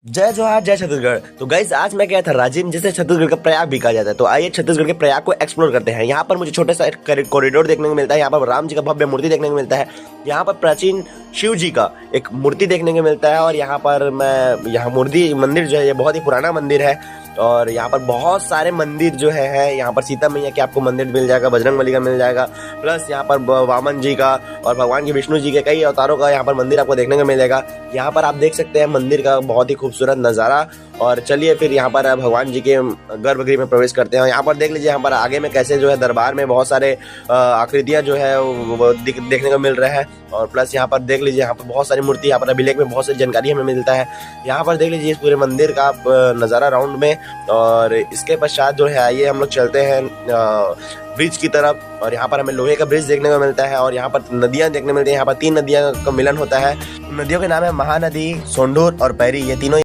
जय जोहार जय छत्तीसगढ़। तो गाइस आज मैं गया था रांची में, जिसे छत्तीसगढ़ का प्रयाग भी कहा जाता है। तो आइए छत्तीसगढ़ के प्रयाग को एक्सप्लोर करते हैं। यहाँ पर मुझे छोटे सा कॉरिडोर देखने को मिलता है। यहाँ पर राम जी का भव्य मूर्ति देखने को मिलता है। यहाँ पर प्राचीन शिव जी का एक मूर्ति देखने को मिलता है। और यहाँ पर यहाँ मूर्ति मंदिर जो है ये बहुत ही पुराना मंदिर है। और यहाँ पर बहुत सारे मंदिर जो है यहाँ पर सीता मैया के आपको मंदिर मिल जाएगा, बजरंगबली का मिल जाएगा, प्लस यहाँ पर वामन जी का और भगवान के विष्णु जी के कई अवतारों का यहाँ पर मंदिर आपको देखने को मिलेगा। यहाँ पर आप देख सकते हैं मंदिर का बहुत ही खूबसूरत नज़ारा। और चलिए फिर यहाँ पर भगवान जी के गर्भगृह में प्रवेश करते हैं। यहाँ पर देख लीजिए, यहाँ पर आगे में कैसे जो है दरबार में बहुत सारे आकृतियाँ जो है वो देखने को मिल रहा है। और प्लस यहाँ पर देख लीजिए, यहाँ पर बहुत सारी मूर्ति, यहाँ पर अभिलेख में बहुत सारी जानकारी हमें मिलता है। यहाँ पर देख लीजिए इस पूरे मंदिर का नज़ारा राउंड में। और इसके पश्चात जो है आइए हम लोग चलते हैं ब्रिज की तरफ। और यहाँ पर हमें लोहे का ब्रिज देखने को मिलता है। और यहाँ पर नदियाँ देखने मिलती हैं। यहाँ पर 3 नदियाँ का मिलन होता है। नदियों के नाम है महानदी, सोंढूर और पैरी। ये तीनों